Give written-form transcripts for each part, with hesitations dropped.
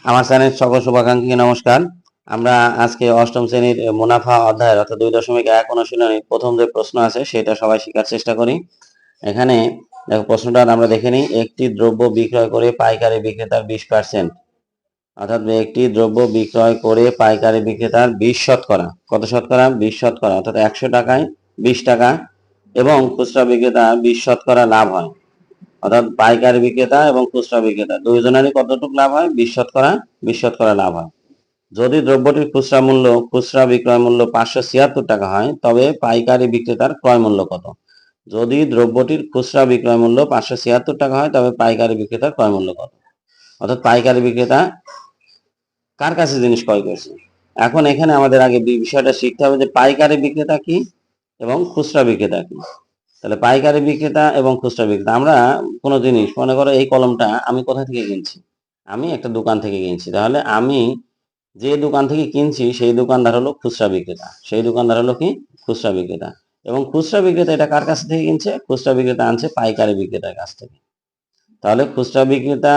আমার চ্যানেল সকল শুভাকাঙ্ক্ষীকে নমস্কার। আমরা আজকে অষ্টম শ্রেণীর মুনাফা অধ্যায়ের অর্থাৎ 2.1 অনুশীলনী প্রথম যে প্রশ্ন আছে সেটা সবাই শেখার চেষ্টা করি। এখানে দেখো প্রশ্নটা আমরা দেখে নিই। একটি দ্রব্য বিক্রয় করে পাইকারি বিক্রেতার 20%, অর্থাৎ একটি দ্রব্য বিক্রয় করে পাইকারি বিক্রেতার 20%, কত শতকরা? 20%, অর্থাৎ 100 টাকায় 20 টাকা এবং খুচরা বিক্রেতা 20% লাভ হয়। অর্থাৎ পাইকারি বিক্রেতা এবং খুচরা বিক্রেতা দুইজনেরই কতটুকু লাভ হয়? 20% লাভ হয়। যদি দ্রব্যটির খুচরা বিক্রয় মূল্য 576 টাকা হয়, তবে পাইকারি বিক্রেতার ক্রয় মূল্য কত? যদি দ্রব্যটির খুচরা বিক্রয় মূল্য 576 টাকা হয়, তবে পাইকারি বিক্রেতার ক্রয় মূল্য কত? অর্থাৎ পাইকারি বিক্রেতা কার কাছে জিনিস ক্রয় করছে। এখন এখানে আমাদের আগে বিষয়টা শিখতে হবে যে পাইকারি বিক্রেতা কি এবং খুচরা বিক্রেতা কি। তাহলে পাইকারি বিক্রেতা এবং খুচরা বিক্রেতা, আমরা কোনো জিনিস, মনে করো এই কলমটা আমি কোথা থেকে কিনছি? আমি একটা দোকান থেকে কিনছি। তাহলে আমি যে দোকান থেকে কিনছি সেই দোকানদার হলো খুচরা বিক্রেতা, সেই দোকানদার হলো কি? খুচরা বিক্রেতা। এবং খুচরা বিক্রেতা এটা কার কাছ থেকে কিনছে? খুচরা বিক্রেতা আনছে পাইকারি বিক্রেতার কাছ থেকে। তাহলে খুচরা বিক্রেতা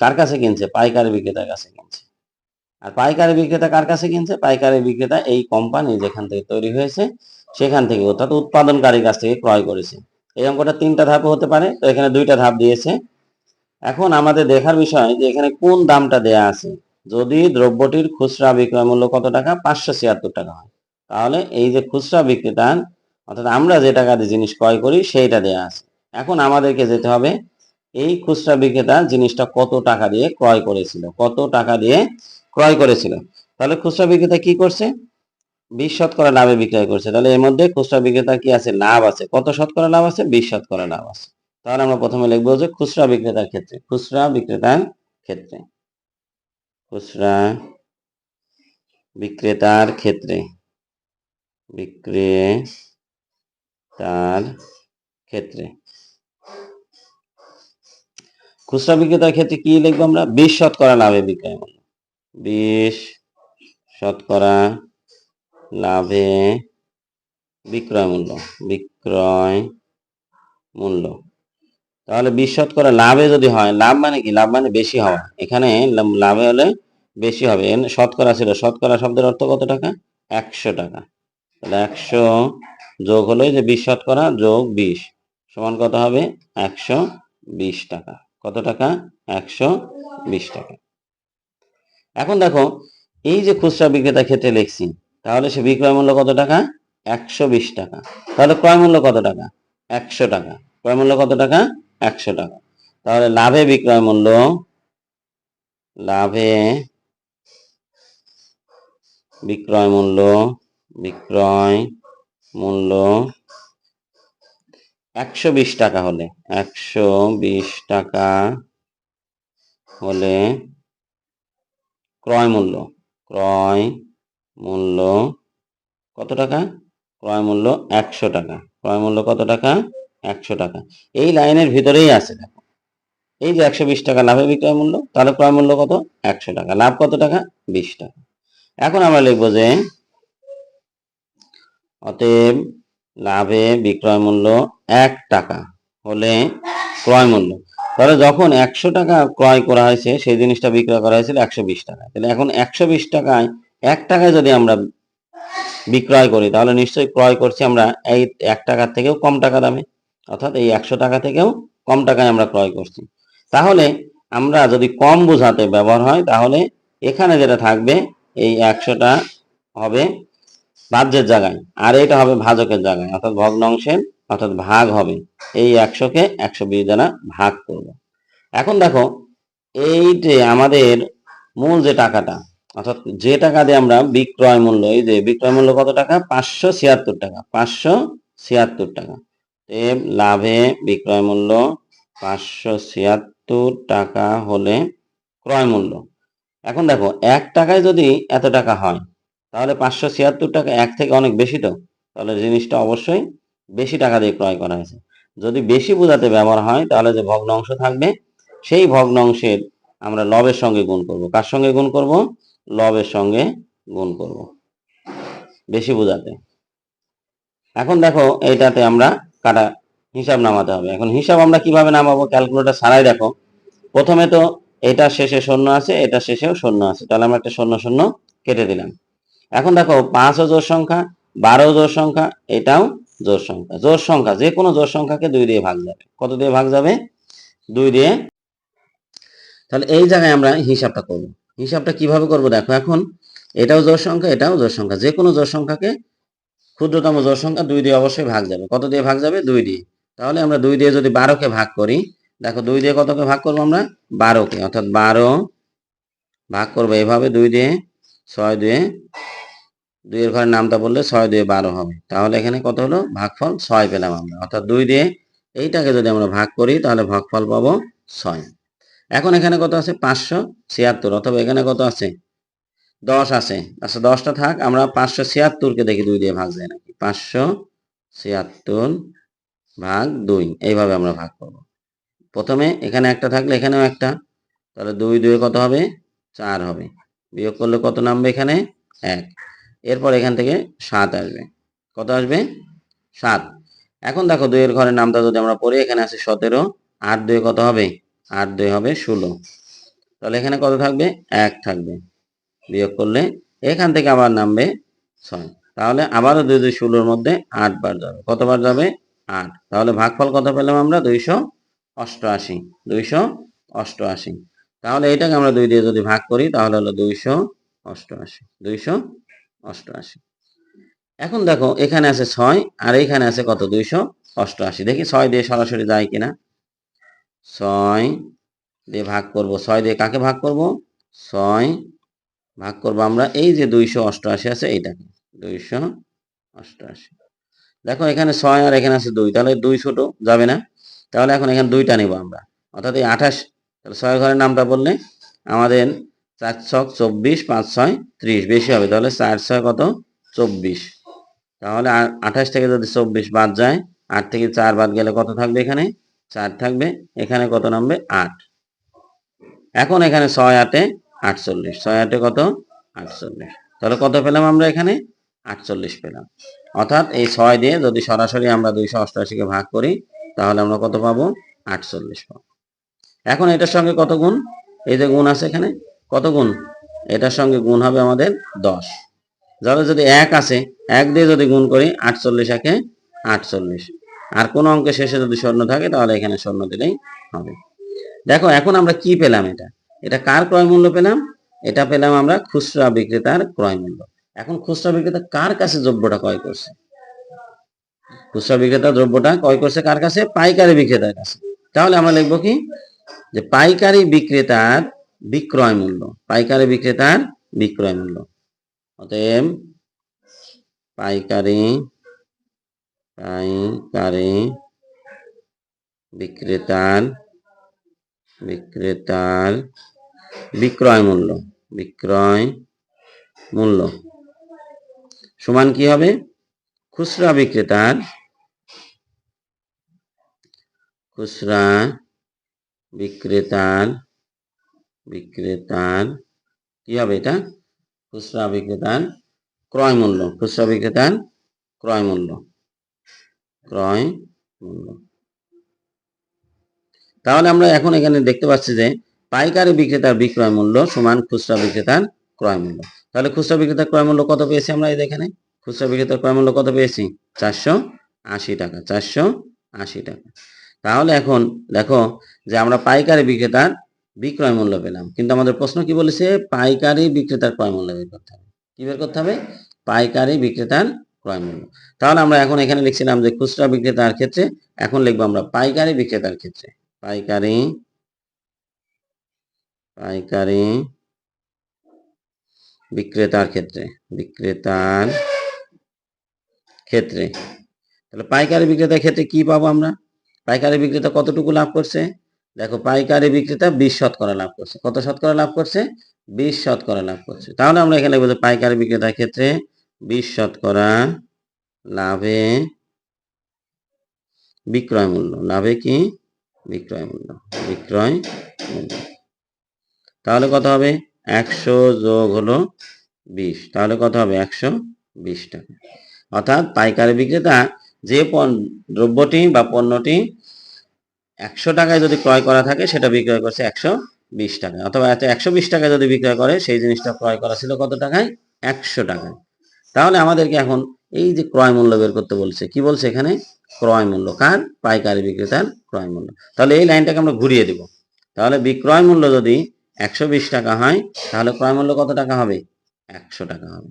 কার কাছে কিনছে? পাইকারি বিক্রেতার কাছে কিনছে। আর পাইকারি বিক্রেতা কার কাছে কিনছে? পাইকারি বিক্রেতা এই কোম্পানি যেখান থেকে তৈরি হয়েছে সেখান থেকে, অর্থাৎ উৎপাদনকারীর কাছ থেকে ক্রয় করেছে। এই অঙ্কটা 3টা ধাপে হতে পারে, তো এখানে 2টা ধাপ দিয়েছে। এখন আমাদের দেখার বিষয় যে এখানে কোন দামটা দেয়া আছে। যদি দ্রব্যটির খুচরা বিক্রয় মূল্য কত টাকা? 576 টাকা হয়, তাহলে এই যে খুচরা বিক্রেতার, অর্থাৎ আমরা যে টাকা দিয়ে জিনিস ক্রয় করি সেইটা দেয়া আছে। এখন আমাদেরকে যেতে হবে এই খুচরা বিক্রেতা জিনিসটা কত টাকা দিয়ে ক্রয় করেছিল, কত টাকা দিয়ে ক্রয় করেছিল। তাহলে খুচরা বিক্রেতা কি করছে? 20% লাভে বিক্রয় করছে। তাহলে এর মধ্যে খুচরা বিক্রেতা কি আছে? লাভ আছে। কত শতকরা লাভ আছে? 20% লাভ আছে। তাহলে আমরা প্রথমে লিখবো যে খুচরা বিক্রেতার ক্ষেত্রে, খুচরা বিক্রেতার ক্ষেত্রে, খুচরা বিক্রেতার ক্ষেত্রে, বিক্রেতার ক্ষেত্রে, খুচরা বিক্রেতার ক্ষেত্রে কি লিখবো আমরা? 20% লাভে বিক্রয় মূল্য, 20% লাভে বিক্রয় মূল্য, বিক্রয় মূল্য। তাহলে 20% লাভে যদি হয়, লাভ মানে কি? লাভ মানে বেশি হওয়া। এখানে লাভে হলে বেশি হবে। শতকরা ছিল, শতকরা শব্দের অর্থ কত টাকা? 100 টাকা। তাহলে 100 যোগ হলো যে 20% যোগ 20 সমান কত হবে? 120 টাকা। কত টাকা? 120 টাকা। এখন দেখো এই যে খুচরা বিক্রেতার ক্ষেত্রে লিখছি, তাহলে সে বিক্রয় মূল্য কত টাকা? 120 টাকা। তাহলে ক্রয় মূল্য কত টাকা? 100 টাকা। ক্রয় মূল্য কত টাকা? 100 টাকা। তাহলে লাভে বিক্রয় মূল্য, লাভে বিক্রয় মূল্য, বিক্রয় মূল্য 120 টাকা হলে, 120 টাকা হলে ক্রয় মূল্য, ক্রয় মূল্য কত টাকা? ক্রয় মূল্য 100 টাকা। ক্রয় মূল্য কত টাকা? 100 টাকা। এই লাইনের ভিতরেই আছে দেখো, এই যে 120 টাকা লাভে বিক্রয় মূল্য, তাহলে ক্রয় মূল্য কত? 100 টাকা। লাভ কত টাকা? 20 টাকা। এখন আমরা লিখবো যে অতএব লাভে বিক্রয় মূল্য 1 টাকা হলে ক্রয় মূল্য, তাহলে যখন 100 টাকা ক্রয় করা হয়েছে সেই জিনিসটা বিক্রয় করা হয়েছিল 120 টাকা। তাহলে এখন 120 টাকায় 1 টাকায় যদি আমরা বিক্রয় করি, তাহলে নিশ্চয়ই ক্রয় করছি আমরা এই 1 টাকার থেকেও কম টাকা দামে, অর্থাৎ এই 100 টাকা থেকেও কম টাকায় আমরা ক্রয় করছি। তাহলে আমরা যদি কম বোঝাতে ব্যবহার হয়, তাহলে এখানে যেটা থাকবে এই 100টা হবে ভাজ্যের জায়গায়, আর এটা হবে ভাজকের জায়গায়, অর্থাৎ ভগ্নাংশের, অর্থাৎ ভাগ হবে। এই 100কে 120 দ্বারা ভাগ করব। এখন দেখো এই যে আমাদের মূল যে টাকাটা, অর্থাৎ যে টাকা দিয়ে আমরা বিক্রয় মূল্য, এই যে বিক্রয় মূল্য কত টাকা? 576 টাকা। 576 টাকা। লাভে বিক্রয় মূল্য 576 টাকা হলে ক্রয় মূল্য। এখন দেখো 1 টাকায় যদি এত টাকা হয়, তাহলে 576 টাকা 1 থেকে অনেক বেশি, তো তাহলে জিনিসটা অবশ্যই বেশি টাকা দিয়ে ক্রয় করা হয়েছে। যদি বেশি বোঝাতে ব্যবহার হয়, তাহলে যে ভগ্নাংশ থাকবে সেই ভগ্নাংশের আমরা লবের সঙ্গে গুণ করব। কার সঙ্গে গুণ করব? লবের সঙ্গে গুণ করব, বেশি বোঝাতে। এখন দেখো এইটাতে আমরা হিসাব নামাতে হবে। এখন হিসাব আমরা কিভাবে নামাবো? ক্যালকুলেটর ছাড়াই দেখো, প্রথমে তো এটা শেষে শূন্য আছে, এটা শেষেও শূন্য আছে, তাহলে আমরা একটা শূন্য শূন্য কেটে দিলাম। এখন দেখো 5ও জোড় সংখ্যা, 12ও জোড় সংখ্যা, এটাও জোড় সংখ্যা। জোড় সংখ্যা যে কোনো জোড় সংখ্যাকে 2 দিয়ে ভাগ যাবে। কত দিয়ে ভাগ যাবে? 2 দিয়ে। তাহলে এই জায়গায় আমরা হিসাবটা করব। হিসাবটা কিভাবে করব দেখো, এখন এটাও জোড় সংখ্যা, এটাও জোড় সংখ্যা, যে কোনো জোড় সংখ্যাকে ক্ষুদ্রতম জোড় সংখ্যা 2 দিয়ে অবশ্যই ভাগ যাবে। কত দিয়ে ভাগ যাবে? 2 দিয়ে। তাহলে আমরা 2 দিয়ে যদি 12কে ভাগ করি, দেখো 2 দিয়ে কতকে ভাগ করবো আমরা? 12কে, অর্থাৎ 12 ভাগ করবো এভাবে 2 দিয়ে, 6 দিয়ে, 2 এর ঘরে নামটা বললে 6 দিয়ে 12 হবে। তাহলে এখানে কত হলো? ভাগফল 6 পেলাম আমরা। অর্থাৎ 2 দিয়ে এইটাকে যদি আমরা ভাগ করি তাহলে ভাগফল পাবো 6। এখন এখানে কত আছে? 576, অথবা এখানে কত আছে? 10 আছে। আচ্ছা 10টা থাক, আমরা 576কে দেখি 2 দিয়ে ভাগ যায় নাকি। 576 ভাগ 2, এইভাবে আমরা ভাগ করব। প্রথমে এখানে একটা থাকলে এখানেও একটা, তাহলে 2 2 কত হবে? 4 হবে। বিয়োগ করলে কত নামবে এখানে? 1। এরপর এখান থেকে 7 আসবে। কত আসবে? 7। এখন দেখো 2 এর ঘরের নামটা যদি আমরা পড়ি, এখানে আছে 17, 8 2 কত হবে? 8 2 হবে 16। তাহলে এখানে কত থাকবে? 1 থাকবে। বিয়োগ করলে এখান থেকে আবার নামবে 6। তাহলে আবারও 2 2 16-র মধ্যে 8 বার যাবে। কতবার যাবে? 8। তাহলে ভাগফল কত পেলাম আমরা? 288। 288। তাহলে এটাকে আমরা 2 দিয়ে যদি ভাগ করি তাহলে হলো 288। 288। এখন দেখো এখানে আছে 6 আর এইখানে আছে কত? 288। দেখি 6 দিয়ে সরাসরি যায় কিনা। 6 দিয়ে ভাগ করব। 6 দিয়ে কাকে ভাগ করব? 6 ভাগ করব আমরা এই যে 288 আছে এইটাকে। 288। দেখো এখানে 6 আর এখানে আছে 2, তাহলে 2 ছোট যাবে না। তাহলে এখন এখানে 2টা নেব আমরা, অর্থাৎ এই 28। তাহলে 6 ঘরের নামটা বললে আমাদের 4 ছক 24, 5 6 30, বেশি হবে। তাহলে 4 6 কত? 24। তাহলে 28 থেকে যদি 24 বাদ যায়, 8 থেকে 4 বাদ গেলে কত থাকবে? এখানে 4 থাকবে। এখানে কত নামবে? 8। এখন এখানে 6 8 48, 6 8 কত? 48। তাহলে কত পেলাম আমরা এখানে? 48 পেলাম। অর্থাৎ এই 6 দিয়ে যদি সরাসরি আমরা 288-কে ভাগ করি তাহলে আমরা কত পাবো? 48 পাবো। এখন এটার সঙ্গে কত গুণ? এই যে গুণ আছে এখানে, কত গুণ? এটার সঙ্গে গুণ হবে আমাদের 10। তাহলে যদি 1 আছে, 1 দিয়ে যদি গুণ করি, 48 একে 48। আর কোন অঙ্কের শেষে যদি শূন্য থাকে তাহলে এখানে শূন্য দিলেই হবে। দেখো এখন আমরা কি পেলাম? এটা কার ক্রয় মূল্য পেলাম? এটা পেলাম আমরা খুচরা বিক্রেতার ক্রয় মূল্য। এখন খুচরা বিক্রেতা কার কাছে দ্রব্যটা ক্রয় করছে? খুচরা বিক্রেতা দ্রব্যটা ক্রয় করছে কার কাছে? পাইকারি বিক্রেতার কাছে। তাহলে আমরা লিখবো কি? যে পাইকারি বিক্রেতার বিক্রয় মূল্য। পাইকারি বিক্রেতার বিক্রয় মূল্য। অতএব পাইকারি বিক্রেতার বিক্রয় মূল্য সমান কি হবে? খুচরা বিক্রেতার কি হবে? এটা খুচরা বিক্রেতার ক্রয় মূল্য। তাহলে আমরা এখন এখানে দেখতে পাচ্ছি যে পাইকারি বিক্রেতার বিক্রয় মূল্য সমান খুচরা বিক্রেতার ক্রয় মূল্য। তাহলে খুচরা বিক্রেতার ক্রয় মূল্য কত পেয়েছি আমরা? এই এখানে খুচরা বিক্রেতার ক্রয় মূল্য কত পেয়েছি? 480 টাকা। 480 টাকা। তাহলে এখন দেখো যে আমরা পাইকারি বিক্রেতার বিক্রয় মূল্য পেলাম, কিন্তু আমাদের প্রশ্ন কি বলেছে? পাইকারি বিক্রেতার ক্রয় মূল্য বের করতে হবে। কি বের করতে হবে? পাইকারি বিক্রেতার ক্রয় মূল্য। তাহলে আমরা এখন এখানে লিখছিলাম যে খুচরা বিক্রেতার ক্ষেত্রে, এখন লিখবো আমরা পাইকারি বিক্রেতার ক্ষেত্রে। পাইকারি বিক্রেতার ক্ষেত্রে তাহলে পাইকারি বিক্রেতার ক্ষেত্রে কি পাবো আমরা? পাইকারি বিক্রেতা কতটুকু লাভ করছে? দেখো পাইকারি বিক্রেতা 20% লাভ করছে। কত শতকরা লাভ করছে? 20% লাভ করছে। তাহলে আমরা এখানে লিখবো পাইকারি বিক্রেতার ক্ষেত্রে 20% লাভে বিক্রয় মূল্য। লাভে কি? বিক্রয় মূল্য। তাহলে কত হবে? 100 যোগ হলো 20, তাহলে কত হবে? 120 টাকা। অর্থাৎ পাইকারি বিক্রেতা যে দ্রব্যটি বা পণ্যটি 100 টাকায় যদি ক্রয় করা থাকে সেটা বিক্রয় করছে 20 টাকা, অথবা 120 টাকা যদি বিক্রয় করে সেই জিনিসটা ক্রয় করা ছিল কত টাকায়? 100 টাকায়। তাহলে আমাদেরকে এখন এই যে ক্রয় মূল্য বের করতে বলছে, কি বলছে এখানে? ক্রয় মূল্য কার? পাইকারি বিক্রেতার ক্রয় মূল্য। তাহলে এই লাইনটাকে আমরা ঘুরিয়ে দেব। তাহলে বিক্রয় মূল্য যদি 120 টাকা হয়, তাহলে ক্রয় মূল্য কত টাকা হবে? 100 টাকা হবে।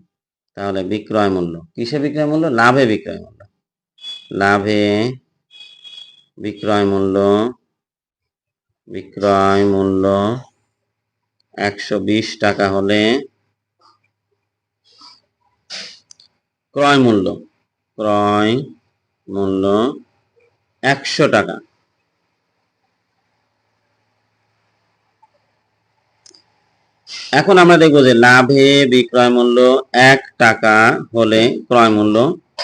তাহলে বিক্রয় মূল্য, কিসে বিক্রয় মূল্য? লাভে বিক্রয় মূল্য। লাভে বিক্রয় মূল্য, বিক্রয় মূল্য 120 টাকা হলে ক্রয় মূল্য 100 টাকা। এখন আমরা দেখবো যে লাভে বিক্রয় মূল্য 1 টাকা হলে ক্রয় মূল্য,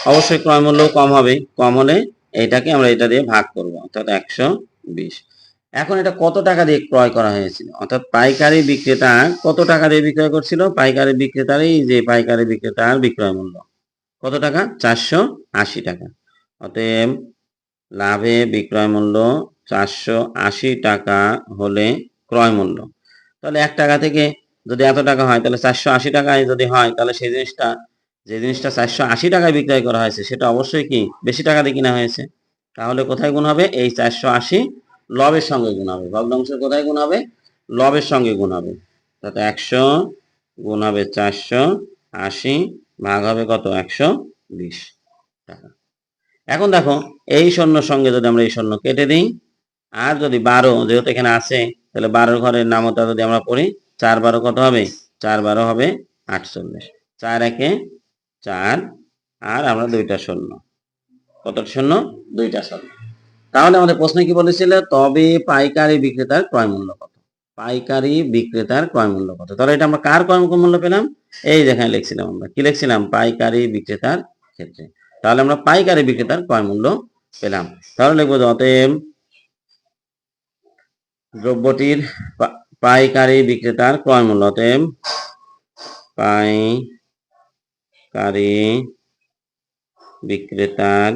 অবশ্যই ক্রয় মূল্য কম হবে, কম হলে এইটাকে আমরা এটা দিয়ে ভাগ করব, অর্থাৎ 120। এখন এটা কত টাকা দিয়ে ক্রয় করা হয়েছিল? অর্থাৎ পাইকারি বিক্রেতা কত টাকা দিয়ে বিক্রয় করছিল? পাইকারি বিক্রেতারই যে পাইকারি বিক্রেতার বিক্রয় মূল্য কত টাকা? 480 টাকা। অতএব লাভে বিক্রয় মূল্য 480 টাকা হলে ক্রয় মূল্য, তাহলে 1 টাকা থেকে যদি এত টাকা হয়, তাহলে 480 টাকায় যদি হয়, তাহলে সেই জিনিসটা, যে জিনিসটা 480 টাকায় বিক্রয় করা হয়েছে সেটা অবশ্যই কি বেশি টাকা দিয়ে কিনা হয়েছে। তাহলে কোথায় গুণ হবে? এই 480 লবের সঙ্গে গুণ হবে। ভগ্নাংশের কোথায় গুণ হবে? লবের সঙ্গে গুণ হবে। তাতে 100 গুণ হবে 480, ভাগ হবে কত? 120 টাকা। এখন দেখো এই শূন্যর সঙ্গে যদি আমরা এই শূন্য কেটে দিই, আর যদি 12 যেহেতু এখানে আছে, তাহলে 12 ঘরের নামতা যদি আমরা পড়ি, 4 12 কত হবে? 4 12 হবে 48। 4 একে 4, আর আমরা দুইটা শূন্য, কত শূন্য? দুইটা শূন্য। তাহলে আমাদের প্রশ্নে কি বলেছিল? তবে পাইকারি বিক্রেতার ক্রয় মূল্য কত? পাইকারি বিক্রেতার ক্রয় মূল্য কত? তাহলে এটা আমরা কার ক্রয় মূল্য পেলাম? এই যেখানে লিখছিলাম, আমরা কি লিখছিলাম? পাইকারি বিক্রেতার ক্ষেত্রে। তাহলে আমরা পাইকারি বিক্রেতার ক্রয় মূল্য পেলাম। তাহলে লিখবো যে অতএব দ্রব্যটির পাইকারি বিক্রেতার ক্রয় মূল্য, অতএব পাইকারি বিক্রেতার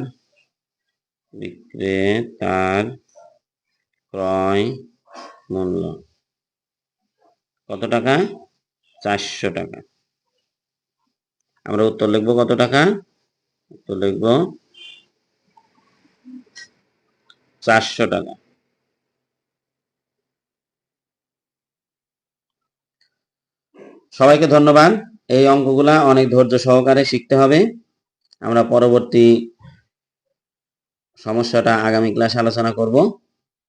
ক্রয় মূল্য কত টাকা? 400 টাকা। আমরা উত্তর লিখবো কত টাকা? উত্তর লিখবো 400 টাকা। সবাইকে ধন্যবাদ। এই অঙ্কগুলা অনেক ধৈর্য সহকারে শিখতে হবে। আমরা পরবর্তী সমস্যাটা আগামী ক্লাসে আলোচনা করব।